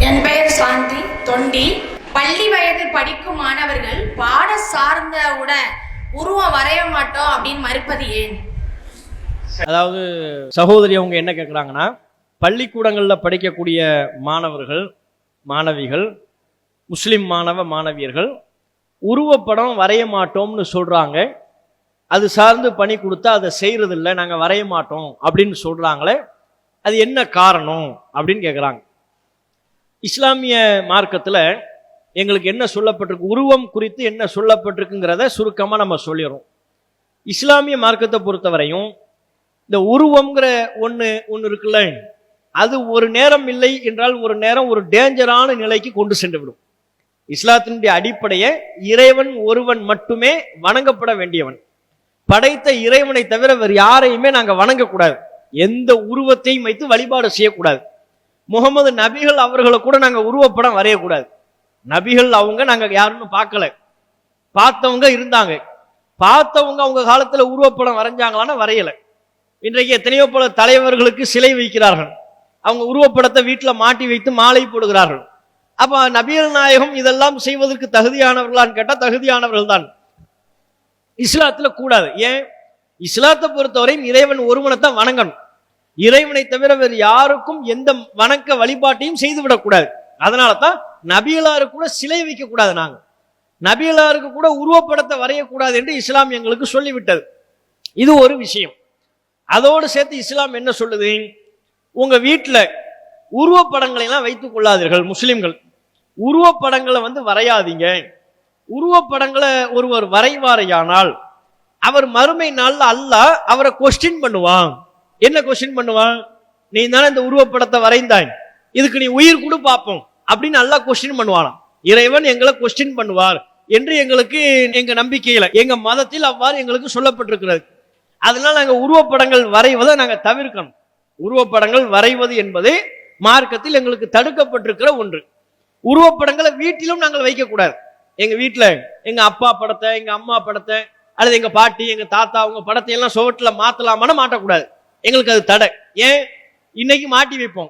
என் பெயர் சாந்தி தொண்டி. பள்ளி வயதில் படிக்கும் மாணவர்கள் பாட சார்ந்தவுடன் உருவம் வரைய மாட்டோம் அப்படின்னு மறுப்பது ஏன்? அதாவது சகோதரி அவங்க என்ன கேட்குறாங்கன்னா, பள்ளிக்கூடங்களில் படிக்கக்கூடிய மாணவர்கள் மாணவிகள் முஸ்லிம் மாணவ மாணவியர்கள் உருவப்படம் வரைய மாட்டோம்னு சொல்கிறாங்க. அது சார்ந்து பணி கொடுத்தா அதை செய்கிறதில்ல, நாங்கள் வரைய மாட்டோம் அப்படின்னு சொல்கிறாங்களே, அது என்ன காரணம் அப்படின்னு கேட்குறாங்க. இஸ்லாமிய மார்க்கத்தில் எங்களுக்கு என்ன சொல்லப்பட்டிருக்கு, உருவம் குறித்து என்ன சொல்லப்பட்டிருக்குங்கிறத சுருக்கமாக நம்ம சொல்லிடுறோம். இஸ்லாமிய மார்க்கத்தை பொறுத்தவரையும் இந்த உருவம்ங்கிற ஒன்று இருக்குல்ல, அது ஒரு நேரம் இல்லை என்றால் ஒரு நேரம் ஒரு டேஞ்சரான நிலைக்கு கொண்டு சென்று விடும். இஸ்லாத்தினுடைய அடிப்படையை இறைவன் ஒருவன் மட்டுமே வணங்கப்பட வேண்டியவன். படைத்த இறைவனை தவிர வேறு யாரையுமே நாங்கள் வணங்கக்கூடாது. எந்த உருவத்தையும் வைத்து வழிபாடு செய்யக்கூடாது. முகமது நபிகள் அவர்களை கூட நாங்கள் உருவப்படம் வரையக்கூடாது. நபிகள் அவங்க நாங்கள் யாருன்னு பார்க்கல, பார்த்தவங்க இருந்தாங்க. பார்த்தவங்க அவங்க காலத்தில் உருவப்படம் வரைஞ்சாங்களான்னா வரையலை. இன்றைக்கு எத்தனையோ பல தலைவர்களுக்கு சிலை வைக்கிறார்கள், அவங்க உருவப்படத்தை வீட்டில் மாட்டி வைத்து மாலை போடுகிறார்கள். அப்ப நபிகள் நாயகம் இதெல்லாம் செய்வதற்கு தகுதியானவர்களான்னு கேட்டால் தகுதியானவர்கள் தான். இஸ்லாத்துல கூடாது. ஏன்? இஸ்லாத்தை பொறுத்தவரையும் இறைவன் ஒருவனைத்தான் வணங்கணும். இறைவனை தவிர வேறு யாருக்கும் எந்த வணக்க வழிபாட்டையும் செய்து விடக்கூடாது. அதனால தான் நபிகளாருக்கு கூட சிலை வைக்க கூடாது, நாங்க நபிகளாருக்கு கூட உருவப்படத்தை வரையக்கூடாது என்று இஸ்லாம் எங்களுக்கு சொல்லிவிட்டது. இது ஒரு விஷயம். அதோடு சேர்த்து இஸ்லாம் என்ன சொல்லுது, உங்க வீட்டில் உருவப்படங்களை எல்லாம் வைத்துக் கொள்ளாதீர்கள். முஸ்லிம்கள் உருவப்படங்களை வரையாதீங்க. உருவப்படங்களை ஒருவர் வரைவாரையானால் அவர் மறுமை நாள்ல அல்லாஹ் அவரை கொஸ்டின் பண்ணுவான். என்ன கொஸ்டின் பண்ணுவான்? நீ தானே இந்த உருவப்படத்தை வரைந்தாய், இதுக்கு நீ உயிர் கொடு பார்ப்போம் அப்படின்னு அல்லாஹ் கொஸ்டின் பண்ணுவானாம். இறைவன் எங்களை கொஸ்டின் பண்ணுவார் என்று எங்களுக்கு எங்க நம்பிக்கையில எங்க மதத்தில் அவ்வாறு எங்களுக்கு சொல்லப்பட்டிருக்கிறது. அதனால நாங்க உருவப்படங்கள் வரைவதை நாங்க தவிர்க்கணும். உருவப்படங்கள் வரைவது என்பது மார்க்கத்தில் எங்களுக்கு தடுக்கப்பட்டிருக்கிற ஒன்று. உருவப்படங்களை வீட்டிலும் நாங்கள் வைக்கக்கூடாது. எங்க வீட்டுல எங்க அப்பா படத்தை, எங்க அம்மா படத்தை, அல்லது எங்க பாட்டி எங்க தாத்தா அவங்க படத்தை எல்லாம் சுவட்டுல மாத்தலாமான்னு மாட்டக்கூடாது. எங்களுக்கு அது தடை. ஏன்? இன்னைக்கு மாட்டி வைப்போம்,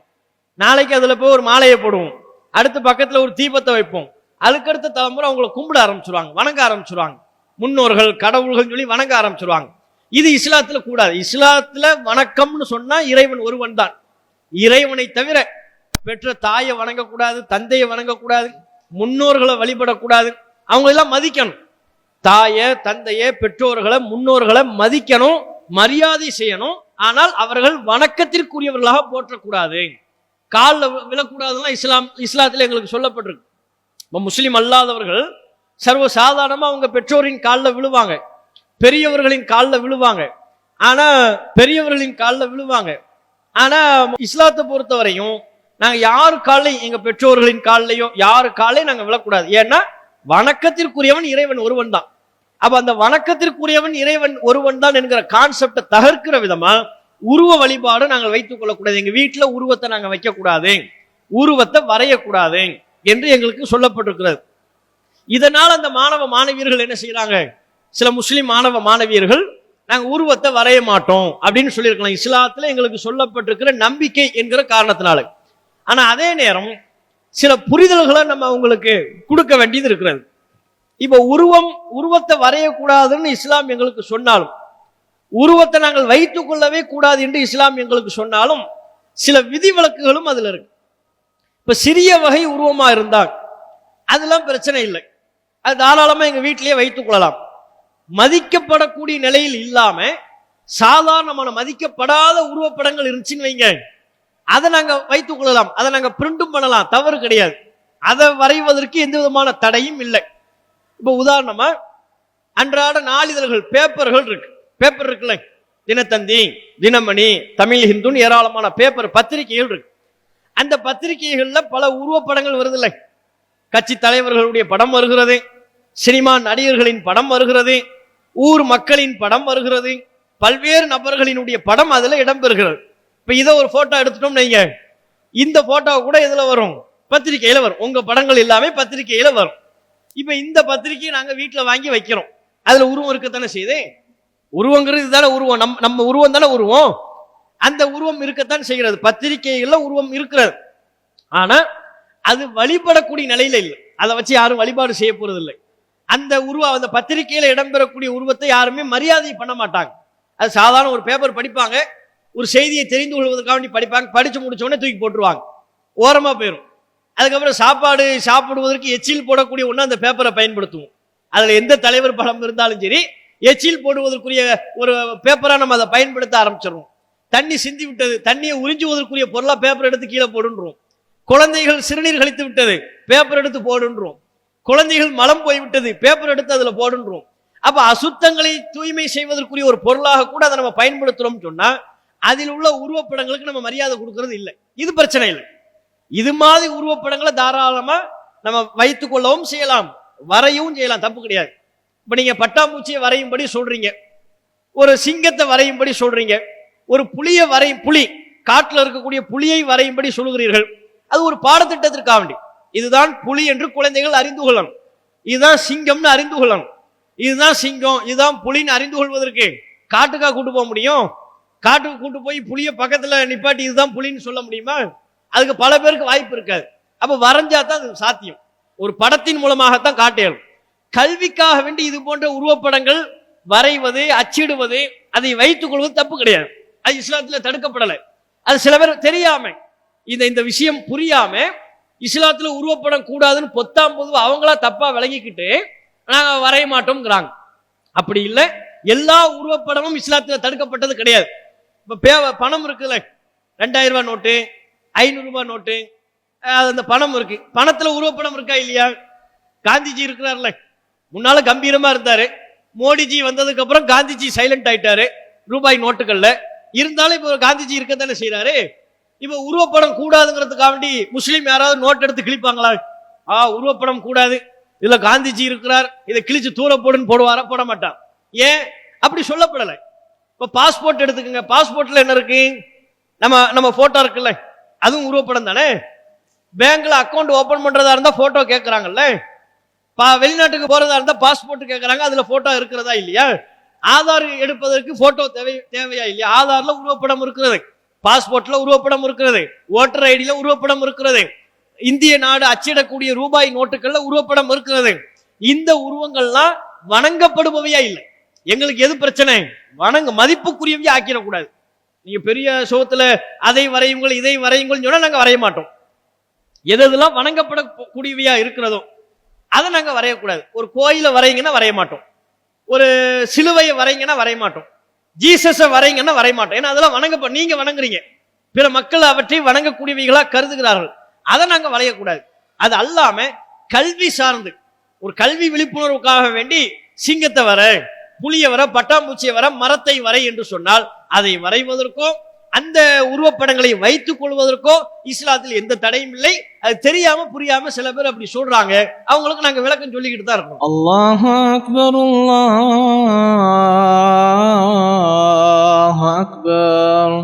நாளைக்கு அதுல போய் ஒரு மாலையை போடுவோம், அடுத்த பக்கத்துல ஒரு தீபத்தை வைப்போம். அதுக்கடுத்த தலைமுறை அவங்களை கும்பிட ஆரம்பிச்சிருவாங்க, வணங்க ஆரம்பிச்சிருவாங்க. முன்னோர்கள் கடவுள்கள் சொல்லி வணங்க ஆரம்பிச்சிருவாங்க. இது இஸ்லாத்துல கூடாது. இஸ்லாத்துல வணக்கம்னு சொன்னா இறைவன் ஒருவன் தான். இறைவனை தவிர பெற்ற தாயை வணங்கக்கூடாது, தந்தையை வணங்கக்கூடாது, முன்னோர்களை வழிபடக்கூடாது. அவங்க எல்லாம் மதிக்கணும். தாயை தந்தையை பெற்றோர்களை முன்னோர்களை மதிக்கணும், மரியாதை செய்யணும். ஆனால் அவர்கள் வணக்கத்திற்குரியவர்களாக போற்றக்கூடாது, காலில் விழக்கூடாதுலாம் இஸ்லாத்துல எங்களுக்கு சொல்லப்பட்டிருக்கு. இப்போ முஸ்லிம் அல்லாதவர்கள் சர்வ சாதாரணமா அவங்க பெற்றோரின் காலில் விழுவாங்க, பெரியவர்களின் காலில் விழுவாங்க. ஆனா இஸ்லாத்தை பொறுத்தவரையும் நாங்க யாரு காலையும், எங்க பெற்றோர்களின் காலையோ யாரு காலையும் நாங்க விழக்கூடாது. ஏன்னா வணக்கத்திற்குரியவன் இறைவன் ஒருவன் தான். அப்ப அந்த வணக்கத்திற்குரியவன் இறைவன் ஒருவன் தான் என்கிற கான்செப்டை தகர்க்கிற விதமா உருவ வழிபாடு நாங்கள் வைத்துக் கொள்ளக்கூடாது. எங்க வீட்டுல உருவத்தை நாங்க வைக்கக்கூடாது, உருவத்தை வரையக்கூடாது என்று எங்களுக்கு சொல்லப்பட்டிருக்கிறது. இதனால் அந்த மாணவ மாணவியர்கள் என்ன செய்யறாங்க, சில முஸ்லிம் மாணவ மாணவியர்கள் நாங்க உருவத்தை வரைய மாட்டோம் அப்படின்னு சொல்லியிருக்கலாம். இஸ்லாத்துல எங்களுக்கு சொல்லப்பட்டிருக்கிற நம்பிக்கை என்கிற காரணத்தினால. ஆனா அதே நேரம் சில புரிதல்களை நம்ம அவங்களுக்கு கொடுக்க வேண்டியது இருக்கிறது. இப்ப உருவத்தை வரையக்கூடாதுன்னு இஸ்லாம் எங்களுக்கு சொன்னாலும், உருவத்தை நாங்கள் வைத்துக் கொள்ளவே கூடாது என்று இஸ்லாம் எங்களுக்கு சொன்னாலும், சில விதிவிலக்குகளும் அதுல இருக்கு. இப்ப சிறிய வகை உருவமா இருந்தால் அதெல்லாம் பிரச்சனை இல்லை, அது தாராளமா எங்க வீட்டிலேயே வைத்துக் கொள்ளலாம். மதிக்கப்படக்கூடிய நிலையில் இல்லாம சாதாரணமான மதிக்கப்படாத உருவப்படங்கள் இருந்துச்சுன்னு வைங்க, அதை நாங்க வைத்துக் கொள்ளலாம், அதை நாங்க பிரிண்டும் பண்ணலாம், தவறு கிடையாது. அதை வரைவதற்கு எந்த விதமான தடையும் இல்லை. இப்ப உதாரணமா அன்றாட நாளிதழ்கள் பேப்பர்கள் இருக்குல்ல, தினத்தந்தி, தினமணி, தமிழ் ஹிந்துன்னு ஏராளமான பேப்பர் பத்திரிகைகள் இருக்கு. அந்த பத்திரிகைகள்ல பல உருவப்படங்கள் வருது இல்லை, கட்சி தலைவர்களுடைய படம் வருகிறது, சினிமா நடிகர்களின் படம் வருகிறது, ஊர் மக்களின் படம் வருகிறது, பல்வேறு நபர்களினுடைய படம் அதுல இடம்பெறுகிறது. இப்ப இதை ஒரு போட்டோ எடுத்துட்டோம் நீங்க, இந்த போட்டோ கூட இதுல வரும், பத்திரிகையில வரும், உங்க படங்கள் எல்லாமே பத்திரிகையில வரும். இப்ப இந்த பத்திரிகையை நாங்க வீட்டுல வாங்கி வைக்கிறோம், அதுல உருவம் இருக்கத்தானே செய்யுது. உருவங்கிறது தானே உருவம், நம்ம உருவம் தானே உருவம். அந்த உருவம் இருக்கத்தான் செய்கிறது, பத்திரிகைகள்ல உருவம் இருக்கிறது. ஆனா அது வழிபடக்கூடிய நிலையில இல்லை. அதை வச்சு யாரும் வழிபாடு செய்ய போறது இல்லை. அந்த அந்த பத்திரிகையில இடம்பெறக்கூடிய உருவத்தை யாருமே மரியாதை பண்ண மாட்டாங்க. அது சாதாரண ஒரு பேப்பர் படிப்பாங்க, ஒரு செய்தியை தெரிந்து கொள்வதற்காக வேண்டி படிப்பாங்க, படிச்சு முடிச்ச உடனே தூக்கி போட்டுருவாங்க, ஓரமா போயிடும். அதுக்கப்புறம் சாப்பாடு சாப்பிடுவதற்கு எச்சில் போடக்கூடிய ஒன்று அந்த பேப்பரை பயன்படுத்துவோம். அதுல எந்த தலைவர் படம் இருந்தாலும் சரி, எச்சில் போடுவதற்குரிய ஒரு பேப்பரா நம்ம அதை பயன்படுத்த ஆரம்பிச்சிடறோம். தண்ணி சிந்தி விட்டது, தண்ணியை உறிஞ்சுவதற்குரிய பொருளா பேப்பர் எடுத்து கீழே போடுன்றோம். குழந்தைகள் சிறுநீர் கழித்து விட்டது, பேப்பர் எடுத்து போடுன்றோம். குழந்தைகள் மலம் போய்விட்டது, பேப்பர் எடுத்து அதுல போடுன்றோம். அப்ப அசுத்தங்களை தூய்மை செய்வதற்குரிய ஒரு பொருளாக கூட அதை நம்ம பயன்படுத்துறோம் சொன்னா, அதில் உள்ள உருவப்படங்களுக்கு நம்ம மரியாதை கொடுக்கறது இல்லை. இது பிரச்சனை இல்லை. இது மாதிரி உருவப்படங்களை தாராளமா நம்ம வைத்துக் கொள்ளவும் செய்யலாம், வரையவும் செய்யலாம், தப்பு கிடையாது. இப்ப நீங்க பட்டாம்பூச்சியை வரையும்படி சொல்றீங்க, ஒரு சிங்கத்தை வரையும்படி சொல்றீங்க, ஒரு புலியை புலி காட்டுல இருக்கக்கூடிய புலியை வரையும்படி சொல்கிறீர்கள். அது ஒரு பாடத்திட்டத்திற்காக வேண்டி, இதுதான் புலி என்று குழந்தைகள் அறிந்து கொள்ளணும், இதுதான் சிங்கம்னு அறிந்து கொள்ளணும், இதுதான் சிங்கம் இதுதான் புலின்னு அறிந்து கொள்வதற்கு காட்டுக்கா கூட்டு போக முடியும்? காட்டுக்கு கூட்டு போய் புலிய பக்கத்துல நிப்பாட்டி இதுதான் புலின்னு சொல்ல முடியுமா? அதுக்கு பல பேருக்கு வாய்ப்பு இருக்காது. அப்ப வரைஞ்சா தான் அது சாத்தியம். ஒரு படத்தின் மூலமாகத்தான் காட்டேடும். கல்விக்காக வேண்டி இது போன்ற உருவப்படங்கள் வரைவது, அச்சிடுவது, அதை வைத்துக் கொள்வது தப்பு கிடையாது. அது இஸ்லாத்துல தடுக்கப்படலை. அது சில பேர் தெரியாம, இந்த விஷயம் புரியாம இஸ்லாத்துல உருவப்படம் கூடாதுன்னு பொத்தாம் பொதுவா அவங்களா தப்பா விளங்கிக்கிட்டு நாங்க வரைய மாட்டோம்ங்கிறாங்க. அப்படி இல்லை, எல்லா உருவப்படமும் இஸ்லாத்துல தடுக்கப்பட்டது கிடையாது. இப்ப பணம் இருக்குல்ல, 2000 ரூபாய் நோட்டு, 500 ரூபாய் நோட்டு, அந்த பணம் இருக்கு, பணத்துல உருவப்படம் இருக்கா இல்லையா? காந்திஜி இருக்கிறார்ல, முன்னால கம்பீரமா இருந்தாரு, மோடிஜி வந்ததுக்கு அப்புறம் காந்திஜி சைலண்ட் ஆயிட்டாரு ரூபாய் நோட்டுகள்ல. இருந்தாலும் இப்ப காந்திஜி இருக்கத்தானே செய்யறாரு. இப்ப உருவப்படம் கூடாதுங்கிறதுக்காக வேண்டி முஸ்லீம் யாராவது நோட் எடுத்து கிழிப்பாங்களா? உருவப்படம் கூடாது, இதுல காந்திஜி இருக்கிறார், இதை கிழிச்சு தூர போடுன்னு போடுவாரா? போட மாட்டான். ஏன் அப்படி சொல்லப்படலை. இப்ப பாஸ்போர்ட் எடுத்துக்கங்க, பாஸ்போர்ட்ல என்ன இருக்கு? நம்ம போட்டோ இருக்குல்ல, அதுவும் உருவப்படம் தானே. பேங்க்ல அக்கௌண்ட் ஓபன் பண்றதா இருந்தா போட்டோ கேட்கறாங்கல்ல, வெளிநாட்டுக்கு போறதா இருந்தா பாஸ்போர்ட் கேட்கறாங்க, அதுல போட்டோ இருக்கிறதா இல்லையா? ஆதார் எடுப்பதற்கு போட்டோ தேவையா இல்லையா? ஆதார்ல உருவப்படம் இருக்கிறது, பாஸ்போர்ட்ல உருவப்படம் இருக்கிறது, ஓட்டர் ஐடியில உருவப்படம் இருக்கிறது, இந்திய நாடு அச்சிடக்கூடிய ரூபாய் நோட்டுகள்ல உருவப்படம் இருக்கிறது. இந்த உருவங்கள்லாம் வணங்கப்படுபவையா இல்லை. எங்களுக்கு எது பிரச்சனை? மதிப்புக்குரியவையா ஆக்கிடக்கூடாது. நீங்க பெரிய சோத்துல அதை வரையுங்கள் இதை வரையுங்கள் சொன்னா நாங்க வரைய மாட்டோம். எதெல்லாம் வணங்கப்படக்கூடியவையா இருக்கிறதோ அதை நாங்க வரையக்கூடாது. ஒரு கோயில வரைங்கன்னா வரைய மாட்டோம், ஒரு சிலுவையை வரைங்கன்னா வரைய மாட்டோம், ஜீசஸை வரைங்கன்னா வரைய மாட்டோம். ஏன்னா அதெல்லாம் நீங்க வணங்குறீங்க, பிற மக்கள் அவற்றை வணங்கக்கூடியவைகளா கருதுகிறார்கள், அதை நாங்க வரையக்கூடாது. அது அல்லாம கல்வி சார்ந்து ஒரு கல்வி விழிப்புணர்வுக்காக வேண்டி சிங்கத்தை வர, புலியை வர, பட்டாம்பூச்சியை வர, மரத்தை வரை என்று சொன்னால் அதை வரைவதற்கோ அந்த உருவப்படங்களை வைத்துக் கொள்வதற்கோ இஸ்லாத்தில் எந்த தடையும் இல்லை. அது தெரியாம புரியாம சில பேர் அப்படி சொல்றாங்க, அவங்களுக்கு நாங்க விளக்கம் சொல்லிக்கிட்டு தான் இருக்கோம். அல்லாஹு அக்பர், அல்லாஹு அக்பர்.